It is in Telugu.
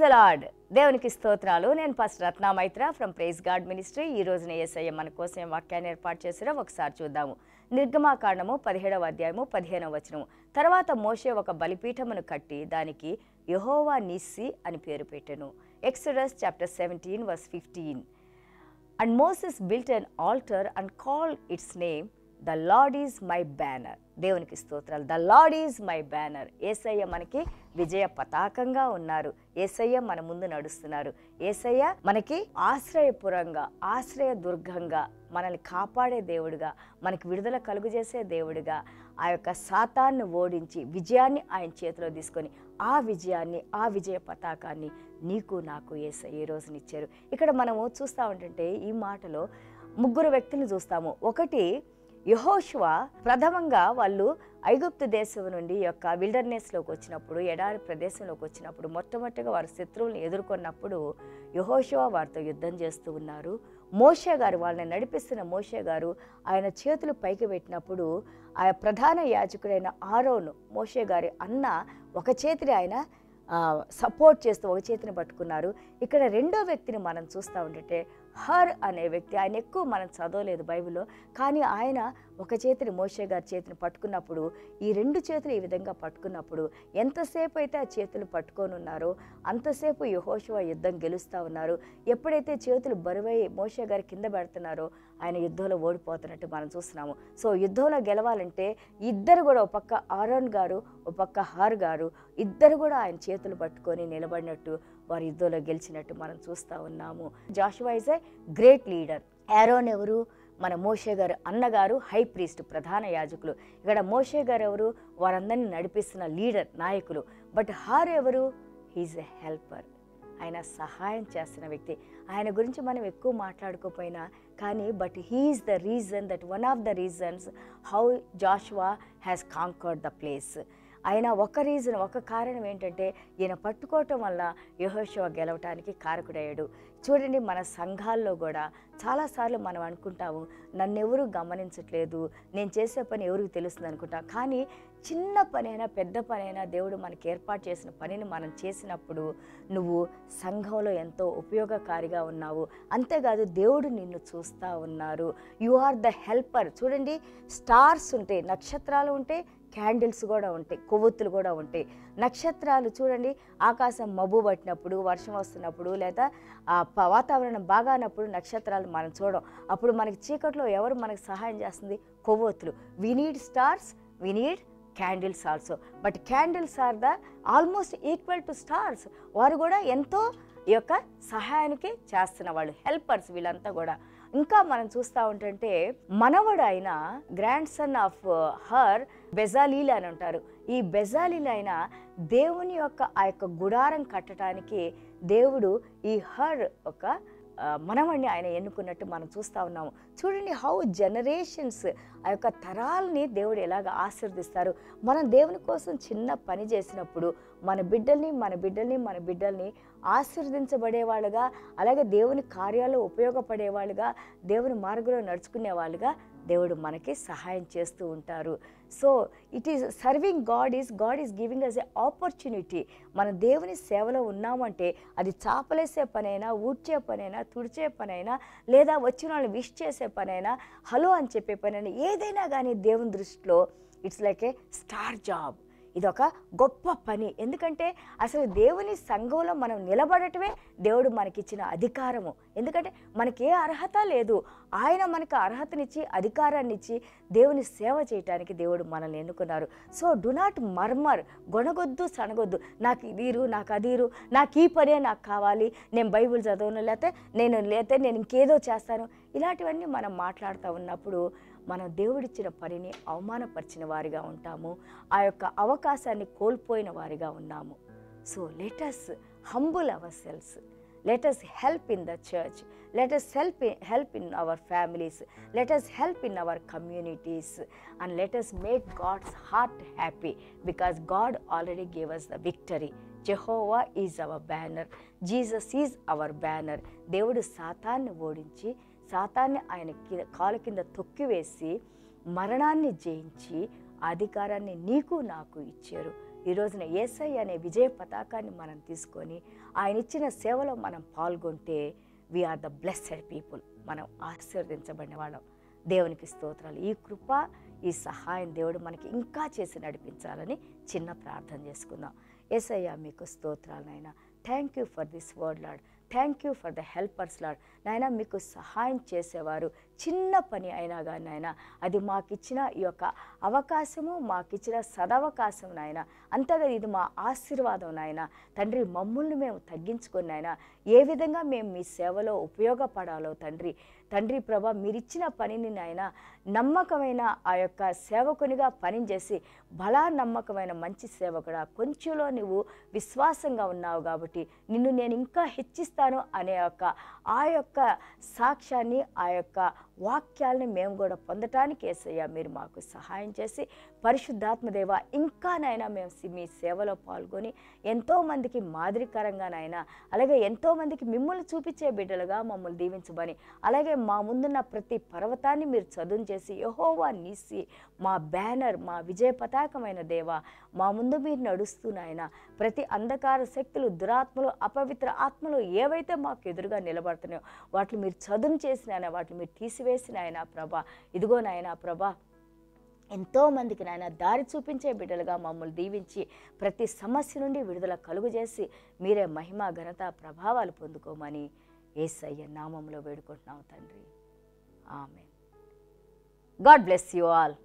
The lord. దేవునికి స్తోత్రాలు. నేను pastor Ratna Maitra from Praise God Ministry. ఈ రోజున యేసయ్య మన కోసం వాక్యాన్ని ఏర్పాటు చేసినా ఒకసారి చూద్దాము. నిర్గమాకాండము 17వ అధ్యాయము 15వ వచనము. తర్వాత మోషే ఒక బలిపీఠమును కట్టి దానికి యెహోవా నిస్సి అని పేరు పెట్టెను. Exodus chapter 17 verse 15. And Moses built an altar and called its name the lord is my banner. దేవునికి స్తోత్రాలు. The lord is my banner. Yesayya మనకి విజయ పతాకంగా ఉన్నారు. యేసయ్య మన ముందు నడుస్తున్నారు. యేసయ్య మనకి ఆశ్రయపురంగా, ఆశ్రయ దుర్గంగా, మనల్ని కాపాడే దేవుడిగా, మనకి విడుదల కలుగజేసే దేవుడిగా, ఆ యొక్క సాతాన్ని ఓడించి విజయాన్ని ఆయన చేతిలో తీసుకొని ఆ విజయాన్ని, ఆ విజయ పతాకాన్ని నీకు నాకు యేసయ్య ఈ రోజునిచ్చారు. ఇక్కడ మనము చూస్తూ ఉంటుంటే ఈ మాటలో ముగ్గురు వ్యక్తులను చూస్తాము. ఒకటి యెహోషువ. ప్రథమంగా వాళ్ళు ఐగుప్తు దేశం నుండి యొక్క విల్డర్నెస్లోకి వచ్చినప్పుడు, ఎడారి ప్రదేశంలోకి వచ్చినప్పుడు, మొట్టమొదటిగా వారు శత్రువులను ఎదుర్కొన్నప్పుడు యెహోషువ వారితో యుద్ధం చేస్తూ ఉన్నారు. మోషే గారు, వాళ్ళని నడిపిస్తున్న మోషే గారు ఆయన చేతులు పైకి పెట్టినప్పుడు ఆ ప్రధాన యాజకుడైన ఆరోను, మోషే గారి అన్న, ఒక చేతిని ఆయన సపోర్ట్ చేస్తూ ఒక చేతిని పట్టుకున్నారు. ఇక్కడ రెండో వ్యక్తిని మనం చూస్తూ ఉంటే హర్ అనే వ్యక్తి. ఆయన ఎక్కువ మనం చదవలేదు బైబిల్లో, కానీ ఆయన ఒక చేతిని మోషే గారి చేతిని పట్టుకున్నప్పుడు, ఈ రెండు చేతులు ఈ విధంగా పట్టుకున్నప్పుడు ఎంతసేపు అయితే ఆ చేతులు పట్టుకొని ఉన్నారో అంతసేపు యెహోషువ యుద్ధం గెలుస్తూ ఉన్నారు. ఎప్పుడైతే చేతులు బరువై మోషే గారి కింద పెడుతున్నారో ఆయన యుద్ధంలో ఓడిపోతున్నట్టు మనం చూస్తున్నాము. సో యుద్ధంలో గెలవాలంటే ఇద్దరు కూడా, ఒక పక్క ఆరోన్ గారు, ఒక పక్క హర్ గారు, ఇద్దరు కూడా ఆయన చేతులు పట్టుకొని నిలబడినట్టు వారి యుద్ధంలో గెలిచినట్టు మనం చూస్తూ ఉన్నాము. Joshua is a great leader. Aaron ఎవరు? మన మోషే గారు అన్నగారు, హై ప్రీస్ట్, ప్రధాన యాజకులు. ఇక్కడ మోషే గారు ఎవరు? వారందరినీ నడిపిస్తున్న లీడర్, నాయకులు. బట్ హర్ ఎవరు? హీఈస్ ఎ హెల్పర్. ఆయన సహాయం చేస్తున్న వ్యక్తి. ఆయన గురించి మనం ఎక్కువ మాట్లాడుకోపోయినా కానీ but he is the reason, that one of the reasons how Joshua has conquered the place. ఆయన ఒక రీజన్, ఒక కారణం ఏంటంటే ఈయన పట్టుకోవటం వల్ల యెహోషువ గెలవటానికి కారకుడయ్యాడు. చూడండి, మన సంఘాల్లో కూడా చాలాసార్లు మనం అనుకుంటాము, నన్నెవరు గమనించట్లేదు, నేను చేసే పని ఎవరికి తెలుస్తుంది అనుకుంటాం. కానీ చిన్న పనైనా పెద్ద పనైనా దేవుడు మనకి ఏర్పాటు చేసిన పనిని మనం చేసినప్పుడు నువ్వు సంఘంలో ఎంతో ఉపయోగకారిగా ఉన్నావు. అంతేకాదు దేవుడు నిన్ను చూస్తూ ఉన్నారు. You are the helper. చూడండి, స్టార్స్ ఉంటాయి, నక్షత్రాలు ఉంటాయి, క్యాండిల్స్ కూడా ఉంటాయి, కొవ్వొత్తులు కూడా ఉంటాయి. నక్షత్రాలు చూడండి, ఆకాశం మబ్బు పట్టినప్పుడు, వర్షం వస్తున్నప్పుడు, లేదా వాతావరణం బాగానప్పుడు నక్షత్రాలు మనం చూడం. అప్పుడు మనకి చీకట్లో ఎవరు మనకు సహాయం చేస్తుంది? కొవ్వొత్తులు. We need stars, we need candles also. But candles are the almost equal to stars. వారు కూడా ఎంతో ఈ యొక్క సహాయానికి చేస్తున్న వాళ్ళు, హెల్పర్స్ వీళ్ళంతా కూడా. ఇంకా మనం చూస్తూ ఉంటుంటే మనవడు అయిన గ్రాండ్ సన్ ఆఫ్ హర్ బెజాలీల్ అని అంటారు. ఈ బెజాలీల్ అయిన దేవుని యొక్క ఆ యొక్క గుడారం కట్టడానికి దేవుడు ఈ హర్ ఒక మనవడిని ఆయన ఎన్నుకున్నట్టు మనం చూస్తూ ఉన్నాము. చూడండి, హౌ జనరేషన్స్, ఆ యొక్క తరాలని దేవుడు ఎలాగ ఆశీర్దిస్తారు. మనం దేవుని కోసం చిన్న పని చేసినప్పుడు మన బిడ్డల్ని ఆశీర్దించబడేవాళ్ళుగా, అలాగే దేవుని కార్యాల్లో ఉపయోగపడేవాళ్ళుగా, దేవుని మార్గంలో నడుచుకునే వాళ్ళుగా దేవుడు మనకి సహాయం చేస్తూ ఉంటారు. So it is serving God is giving us a opportunity. మన దేవుని సేవలో ఉన్నామంటే అది చాపలేసే పనైనా, ఊడ్చే పనైనా, తుడిచే పనైనా, లేదా వచ్చిన వాళ్ళని విష్ చేసే పనైనా, హలో అని చెప్పే పనైనా, ఏదైనా కానీ దేవుని దృష్టిలో it's like A star job. ఇదొక గొప్ప పని. ఎందుకంటే అసలు దేవుని సంఘంలో మనం నిలబడటమే దేవుడు మనకిచ్చిన అధికారము. ఎందుకంటే మనకి ఏ అర్హత లేదు, ఆయన మనకు అర్హతనిచ్చి, అధికారాన్ని ఇచ్చి దేవుని సేవ చేయటానికి దేవుడు మనల్ని ఎన్నుకున్నారు. సో డు నాట్ మర్మర్, గొనగొద్దు, సనగొద్దు, నాకు ఇదిరు, నాకు అదిరు, నాకు ఈ పనే నాకు కావాలి, నేను బైబిల్ చదవను, లేకపోతే నేను ఇంకేదో చేస్తాను, ఇలాంటివన్నీ మనం మాట్లాడుతూ ఉన్నప్పుడు మనం దేవుడిచ్చిన పనిని అవమానపరిచిన వారిగా ఉంటాము, ఆ యొక్క అవకాశాన్ని కోల్పోయిన వారిగా ఉన్నాము. So let us humble ourselves, let us help in the church, let us help in our families, let us help in our communities, and let us make God's heart happy, because God already gave us the victory. Jehovah is our banner, Jesus is our banner. దేవుడు సాతాన్ని ఓడించి, సాతాన్ని ఆయన కాలు కింద తొక్కివేసి, మరణాన్ని జయించి అధికారాన్ని నీకు నాకు ఇచ్చారు. ఈ రోజున యేసయ్య అనే విజయ పతాకాన్ని మనం తీసుకొని ఆయన ఇచ్చిన సేవలో మనం పాల్గొంటే వీఆర్ ద బ్లెస్సెడ్ పీపుల్, మనం ఆశీర్వదించబడిన వాళ్ళం. దేవునికి స్తోత్రాలు. ఈ కృప, ఈ సహాయం దేవుడు మనకి ఇంకా చేసి నడిపించాలని చిన్న ప్రార్థన చేసుకుందాం. యేసయ్య మీకు స్తోత్రాలు నాయన. Thank you for this word lord. Thank you for the helpers lord. నాయన మీకు సహాయం చేసేవారు చిన్న పని అయినా కానీ నాయన అది మాకిచ్చిన ఈ యొక్క అవకాశము, మాకిచ్చిన సదవకాశం నాయన, అంతగా ఇది మా ఆశీర్వాదం నాయన. తండ్రి మమ్మల్ని మేము తగ్గించుకొని నాయన ఏ విధంగా మేము మీ సేవలో ఉపయోగపడాలో తండ్రి ప్రభా మీరిచ్చిన పనిని నాయన నమ్మకమైన ఆ యొక్క సేవకునిగా పనిచేసి బలా నమ్మకమైన మంచి సేవకుడా, కొంచెంలో నువ్వు విశ్వాసంగా ఉన్నావు కాబట్టి నిన్ను నేను ఇంకా హెచ్చిస్తాను అనే ఆ యొక్క సాక్ష్యాన్ని, ఆ యొక్క వాక్యాలని మేము కూడా పొందటానికి యేసయ్య మీరు మాకు సహాయం చేసి పరిశుద్ధాత్మదేవ ఇంకానైనా మేము మీ సేవలో పాల్గొని ఎంతోమందికి మాదిరికరంగానైనా అలాగే ఎంతోమందికి మిమ్మల్ని చూపించే బిడ్డలుగా మమ్మల్ని దీవించమని, అలాగే మా ముందున్న ప్రతి పర్వతాన్ని మీరు చదును చేసి యెహోవా నీసి మా బ్యానర్, మా విజయ పతాకమైన దేవ మా ముందు మీరు నడుస్తున్నాయన ప్రతి అంధకార శక్తులు, దురాత్మలు, అపవిత్ర ఆత్మలు ఏవైతే మాకు ఎదురుగా నిలబడుతున్నాయో వాటిని మీరు చదును చేసిన వాటిని మీరు తీసివేసిన ఆయన ప్రభా. ఇదిగో నాయన ప్రభా ఎంతోమందికి నాయన దారి చూపించే బిడ్డలుగా మమ్మల్ని దీవించి ప్రతి సమస్య నుండి విడుదల కలుగు చేసి మీరే మహిమ, ఘనత, ప్రభావాలు పొందుకోమని యేసయ్య నామములో వేడుకుంటున్నాం తండ్రి. ఆమేన్. God bless you all.